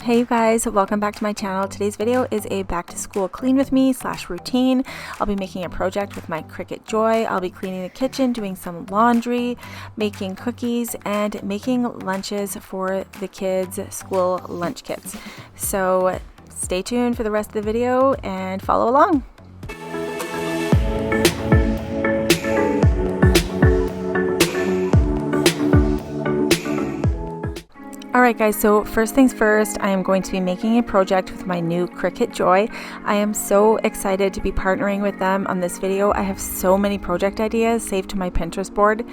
Hey you guys, welcome back to my channel. Today's video is a back to school clean with me / routine. I'll be making a project with my Cricut Joy. I'll be cleaning the kitchen, doing some laundry, making cookies, and making lunches for the kids' school lunch kits. So stay tuned for the rest of the video and follow along. Alright guys, so first things first, I am going to be making a project with my new Cricut Joy. I am so excited to be partnering with them on this video. I have so many project ideas saved to my Pinterest board.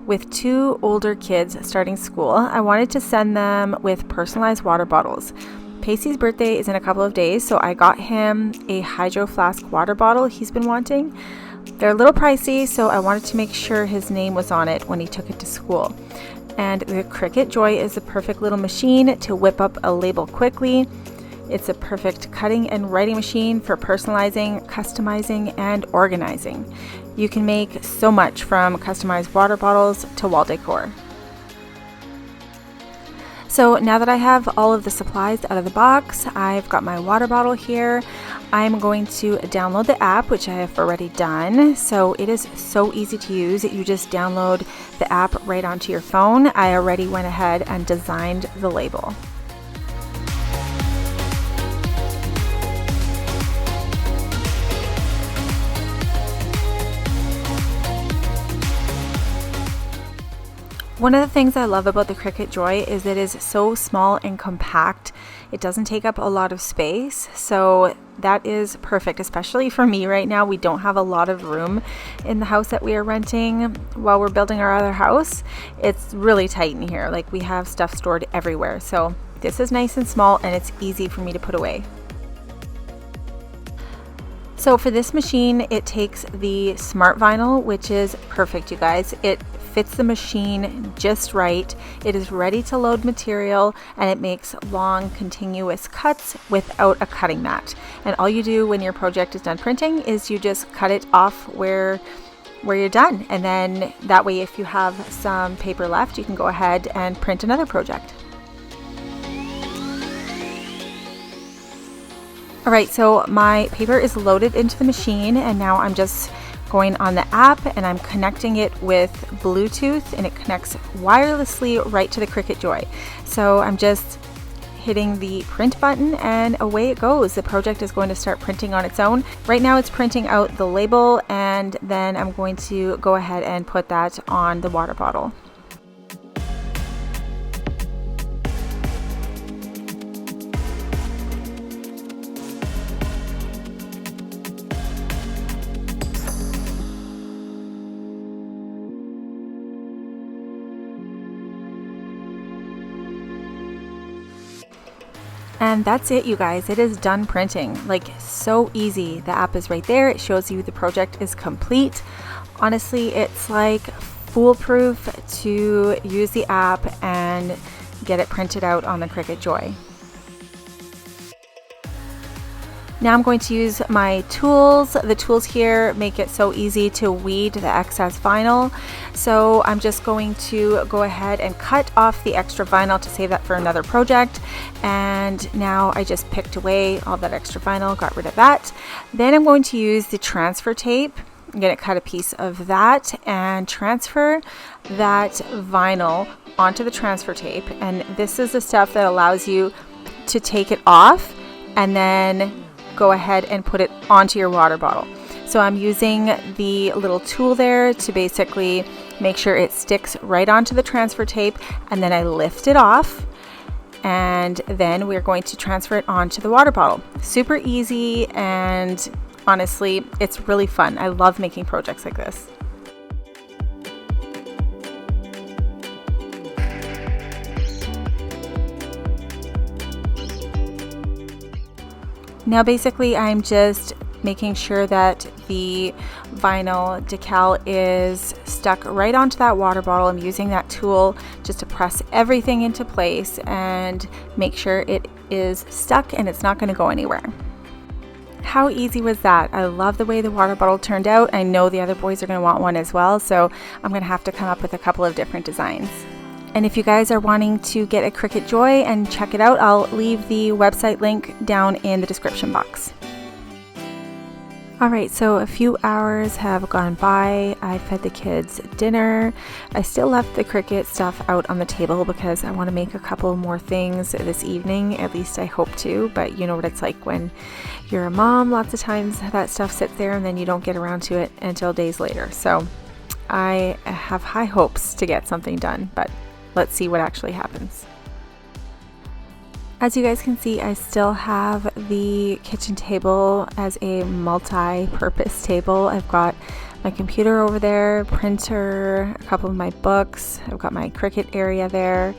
With two older kids starting school, I wanted to send them with personalized water bottles. Pacey's birthday is in a couple of days, so I got him a Hydro Flask water bottle he's been wanting. They're a little pricey, so I wanted to make sure his name was on it when he took it to school. And the Cricut Joy is a perfect little machine to whip up a label quickly. It's a perfect cutting and writing machine for personalizing, customizing, and organizing. You can make so much from customized water bottles to wall decor. So now that I have all of the supplies out of the box, I've got my water bottle here. I'm going to download the app, which I have already done. So it is so easy to use. You just download the app right onto your phone. I already went ahead and designed the label. One of the things I love about the Cricut Joy is it is so small and compact. It doesn't take up a lot of space, so that is perfect, especially for me right now. We don't have a lot of room in the house that we are renting while we're building our other house. It's really tight in here. Like, we have stuff stored everywhere. So this is nice and small and it's easy for me to put away. So for this machine, it takes the smart vinyl, which is perfect, you guys. It fits the machine just right. It is ready to load material and it makes long continuous cuts without a cutting mat. And all you do when your project is done printing is you just cut it off where you're done. And then that way, if you have some paper left, you can go ahead and print another project. All right, so my paper is loaded into the machine and now I'm just going on the app and I'm connecting it with Bluetooth, and it connects wirelessly right to the Cricut Joy. So I'm just hitting the print button and away it goes. The project is going to start printing on its own. Right now it's printing out the label, and then I'm going to go ahead and put that on the water bottle. And that's it, you guys. It is done printing. Like, so easy. The app is right there. It shows you the project is complete. Honestly, it's like foolproof to use the app and get it printed out on the Cricut Joy. Now I'm going to use my tools. The tools here make it so easy to weed the excess vinyl. So I'm just going to go ahead and cut off the extra vinyl to save that for another project. And now I just picked away all that extra vinyl, got rid of that. Then I'm going to use the transfer tape. I'm going to cut a piece of that and transfer that vinyl onto the transfer tape. And this is the stuff that allows you to take it off and then go ahead and put it onto your water bottle. So I'm using the little tool there to basically make sure it sticks right onto the transfer tape, and then I lift it off, and then we're going to transfer it onto the water bottle. Super easy, and honestly, it's really fun. I love making projects like this. Now basically I'm just making sure that the vinyl decal is stuck right onto that water bottle. I'm using that tool just to press everything into place and make sure it is stuck and it's not going to go anywhere. How easy was that? I love the way the water bottle turned out. I know the other boys are going to want one as well, so I'm going to have to come up with a couple of different designs. And if you guys are wanting to get a Cricut Joy and check it out, I'll leave the website link down in the description box. Alright, so a few hours have gone by. I fed the kids dinner. I still left the Cricut stuff out on the table because I want to make a couple more things this evening. At least I hope to, but you know what it's like when you're a mom. Lots of times that stuff sits there and then you don't get around to it until days later. So I have high hopes to get something done, but let's see what actually happens. As you guys can see, I still have the kitchen table as a multi-purpose table. I've got my computer over there, printer, a couple of my books. I've got my Cricut area there.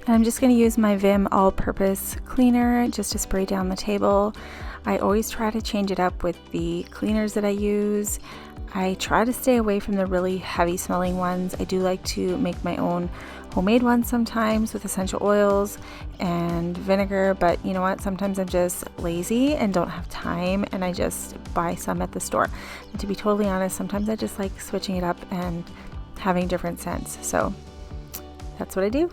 And I'm just going to use my Vim all-purpose cleaner just to spray down the table. I always try to change it up with the cleaners that I use. I try to stay away from the really heavy smelling ones. I do like to make my own homemade ones sometimes with essential oils and vinegar, but you know what, sometimes I'm just lazy and don't have time and I just buy some at the store. And to be totally honest, sometimes I just like switching it up and having different scents, so that's what I do.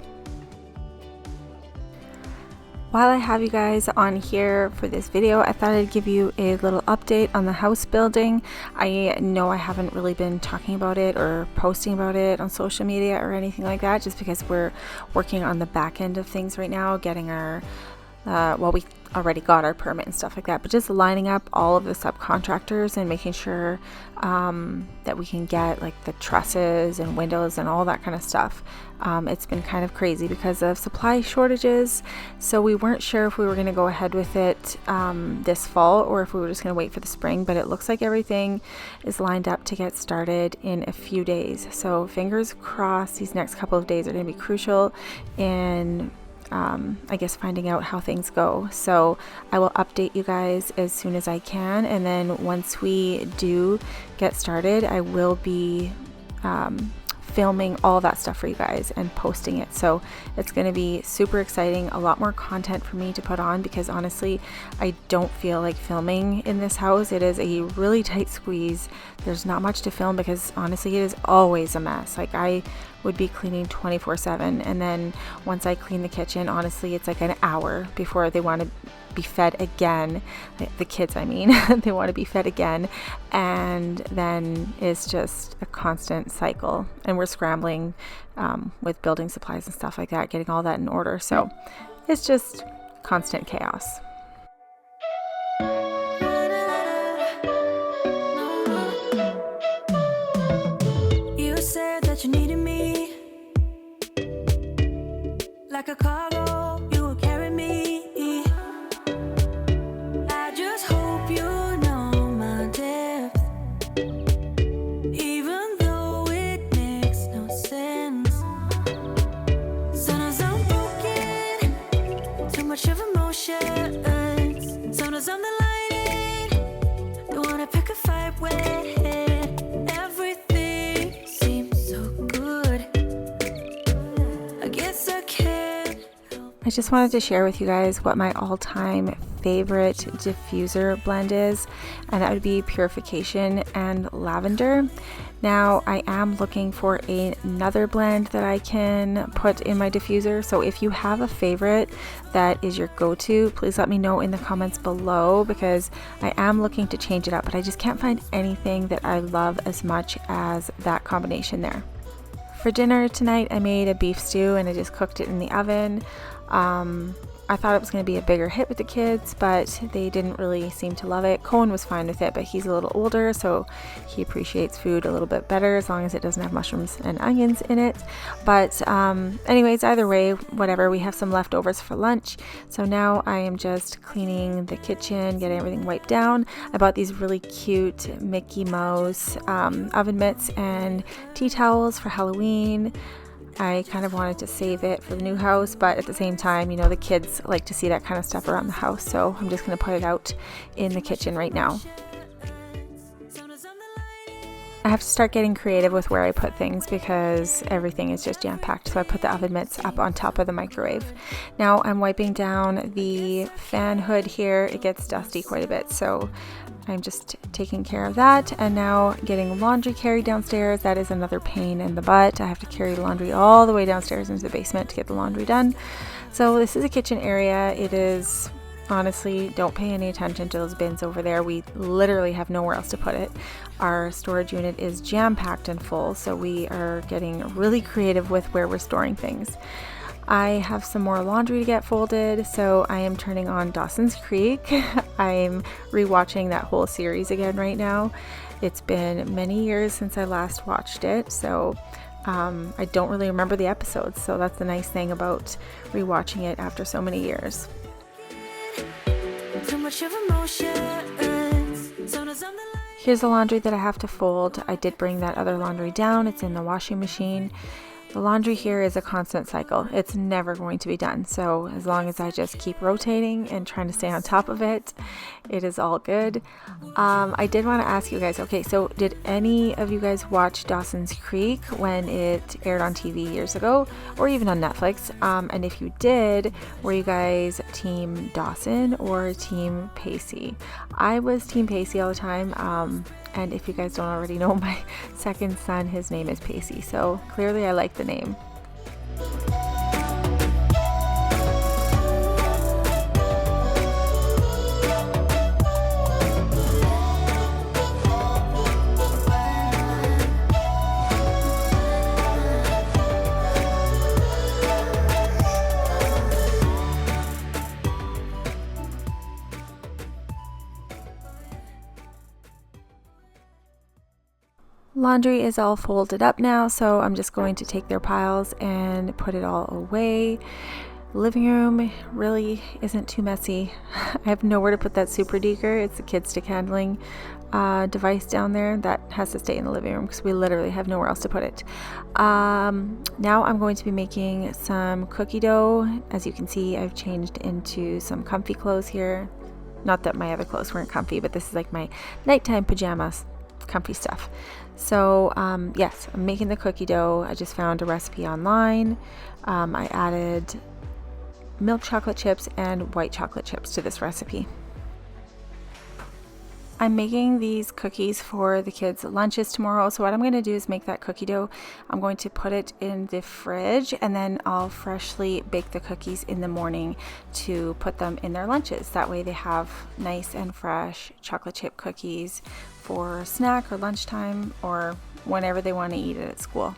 While I have you guys on here for this video, I thought I'd give you a little update on the house building. I know I haven't really been talking about it or posting about it on social media or anything like that, just because we're working on the back end of things right now, getting our we already got our permit and stuff like that, but just lining up all of the subcontractors and making sure that we can get like the trusses and windows and all that kind of stuff. It's been kind of crazy because of supply shortages, so we weren't sure if we were going to go ahead with it this fall or if we were just going to wait for the spring, but it looks like everything is lined up to get started in a few days. So fingers crossed, these next couple of days are going to be crucial in I guess finding out how things go. So I will update you guys as soon as I can, and then once we do get started, I will be filming all that stuff for you guys and posting it. So it's going to be super exciting, a lot more content for me to put on, because honestly I don't feel like filming in this house. It is a really tight squeeze. There's not much to film because honestly it is always a mess. Like I would be cleaning 24/7, and then once I clean the kitchen, honestly it's like an hour before they want to be fed again. The kids, I mean, they want to be fed again, and then it's just a constant cycle, and we're scrambling with building supplies and stuff like that, getting all that in order. So it's just constant chaos. You said that you needed me like a cargo, you will carry me. I just hope you know my depth, even though it makes no sense. Sometimes I'm broken, too much of emotions. Sometimes I'm the lightning, don't wanna pick a fight with. Everything seems so good, I guess I can't. I just wanted to share with you guys what my all-time favorite diffuser blend is, and that would be Purification and Lavender. Now I am looking for another blend that I can put in my diffuser, so if you have a favorite that is your go-to, please let me know in the comments below, because I am looking to change it up, but I just can't find anything that I love as much as that combination there. For dinner tonight, I made a beef stew and I just cooked it in the oven. I thought it was going to be a bigger hit with the kids, but they didn't really seem to love it. Cohen was fine with it, but he's a little older, so he appreciates food a little bit better as long as it doesn't have mushrooms and onions in it. But anyways, either way, whatever, we have some leftovers for lunch. So now I am just cleaning the kitchen, getting everything wiped down. I bought these really cute Mickey Mouse oven mitts and tea towels for Halloween. I kind of wanted to save it for the new house, but at the same time, you know, the kids like to see that kind of stuff around the house, so I'm just going to put it out in the kitchen right now. I have to start getting creative with where I put things because everything is just jam-packed. So I put the oven mitts up on top of the microwave. Now I'm wiping down the fan hood here. It gets dusty quite a bit, so I'm just taking care of that. And now getting laundry carried downstairs. That is another pain in the butt. I have to carry laundry all the way downstairs into the basement to get the laundry done. So this is a kitchen area. It is, honestly, don't pay any attention to those bins over there. We literally have nowhere else to put it. Our storage unit is jam-packed and full, so we are getting really creative with where we're storing things. I have some more laundry to get folded, so I am turning on Dawson's Creek. I'm rewatching that whole series again right now. It's been many years since I last watched it, so I don't really remember the episodes, so that's the nice thing about rewatching it after so many years. Too much of emotions. Here's the laundry that I have to fold. I did bring that other laundry down. It's in the washing machine. The laundry here is a constant cycle. It's never going to be done. So as long as I just keep rotating and trying to stay on top of it, it is all good. I did want to ask you guys, okay, so did any of you guys watch Dawson's Creek when it aired on TV years ago, or even on Netflix? And if you did, were you guys team Dawson or team Pacey? I was team Pacey all the time. And if you guys don't already know, my second son, his name is Pacey. So clearly I like the name. Laundry is all folded up now, so I'm just going to take their piles and put it all away. Living room really isn't too messy. I have nowhere to put that super deker. It's the kid stick handling device down there that has to stay in the living room because we literally have nowhere else to put it. Now I'm going to be making some cookie dough. As you can see, I've changed into some comfy clothes here. Not that my other clothes weren't comfy, but this is like my nighttime pajamas, comfy stuff. So yes, I'm making the cookie dough. I just found a recipe online. I added milk chocolate chips and white chocolate chips to this recipe. I'm making these cookies for the kids' lunches tomorrow. So what I'm going to do is make that cookie dough. I'm going to put it in the fridge and then I'll freshly bake the cookies in the morning to put them in their lunches. That way they have nice and fresh chocolate chip cookies for snack or lunchtime or whenever they want to eat it at school.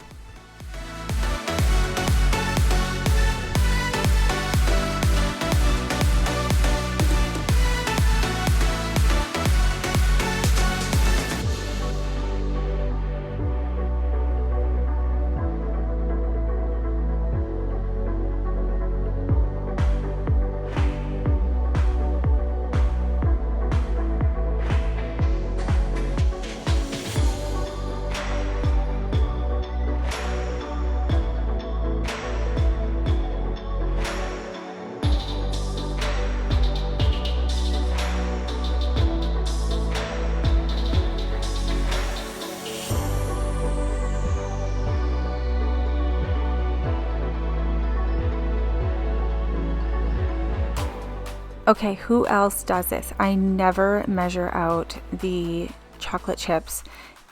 Okay, who else does this? I never measure out the chocolate chips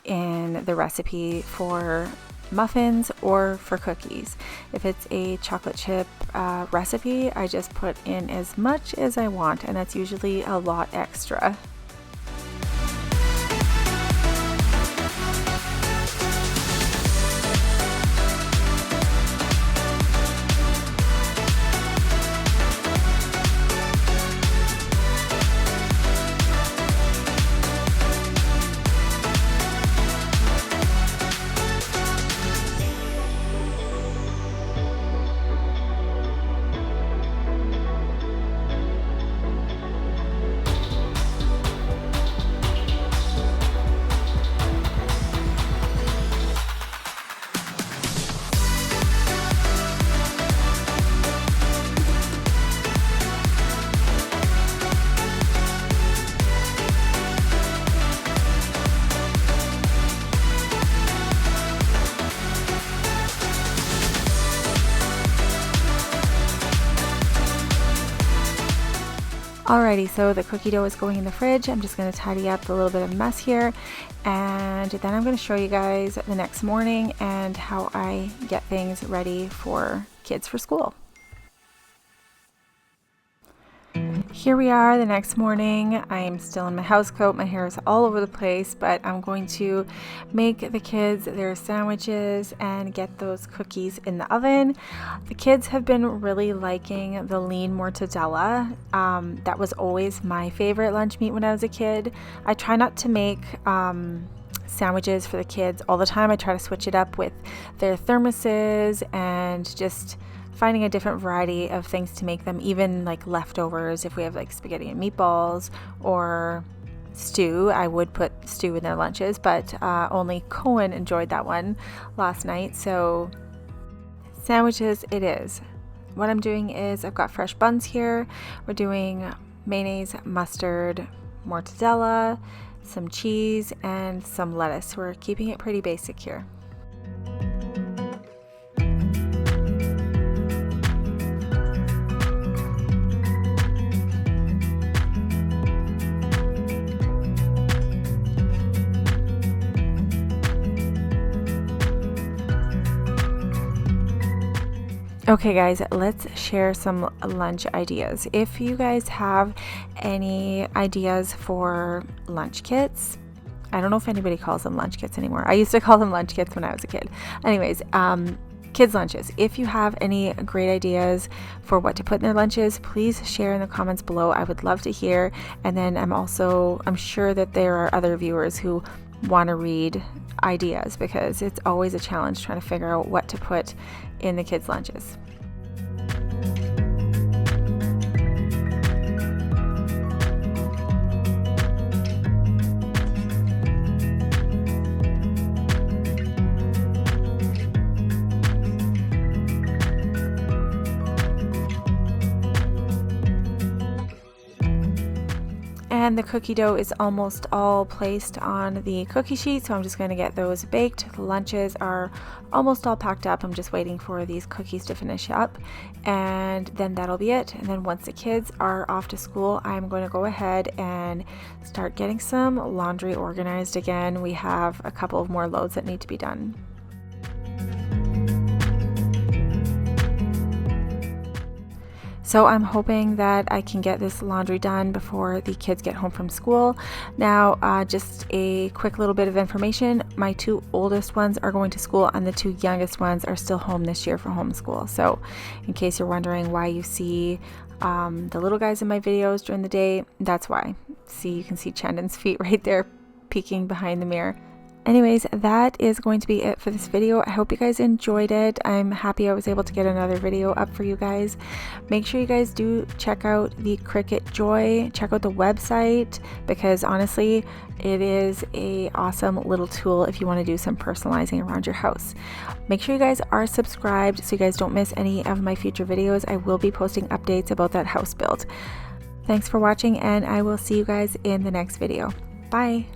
in the recipe for muffins or for cookies. If it's a chocolate chip recipe, I just put in as much as I want, and that's usually a lot extra. Alrighty, so the cookie dough is going in the fridge. I'm just going to tidy up a little bit of mess here, and then I'm going to show you guys the next morning and how I get things ready for kids for school. Here we are the next morning. I'm still in my house coat. My hair is all over the place, but I'm going to make the kids their sandwiches and get those cookies in the oven. The kids have been really liking the lean mortadella. That was always my favorite lunch meat when I was a kid. I try not to make sandwiches for the kids all the time. I try to switch it up with their thermoses and just finding a different variety of things to make them, even like leftovers. If we have like spaghetti and meatballs or stew, I would put stew in their lunches, but only Cohen enjoyed that one last night. So sandwiches it is. What I'm doing is I've got fresh buns here. We're doing mayonnaise, mustard, mortadella, some cheese, and some lettuce. We're keeping it pretty basic here. Okay guys, let's share some lunch ideas. If you guys have any ideas for lunch kits, I don't know if anybody calls them lunch kits anymore. I used to call them lunch kits when I was a kid. Anyways, kids lunches. If you have any great ideas for what to put in their lunches, please share in the comments below. I would love to hear. And then I'm sure that there are other viewers who want to read ideas, because it's always a challenge trying to figure out what to put in the kids' lunches. And the cookie dough is almost all placed on the cookie sheet, so I'm just going to get those baked. The lunches are almost all packed up. I'm just waiting for these cookies to finish up, and then that'll be it. And then once the kids are off to school, I'm going to go ahead and start getting some laundry organized again. We have a couple of more loads that need to be done. So I'm hoping that I can get this laundry done before the kids get home from school. Now, just a quick little bit of information. My 2 oldest ones are going to school, and the 2 youngest ones are still home this year for homeschool. So in case you're wondering why you see the little guys in my videos during the day, that's why. See, you can see Chandon's feet right there peeking behind the mirror. Anyways, that is going to be it for this video. I hope you guys enjoyed it. I'm happy I was able to get another video up for you guys. Make sure you guys do check out the Cricut Joy. Check out the website, because honestly, it is a awesome little tool if you want to do some personalizing around your house. Make sure you guys are subscribed so you guys don't miss any of my future videos. I will be posting updates about that house build. Thanks for watching, and I will see you guys in the next video. Bye!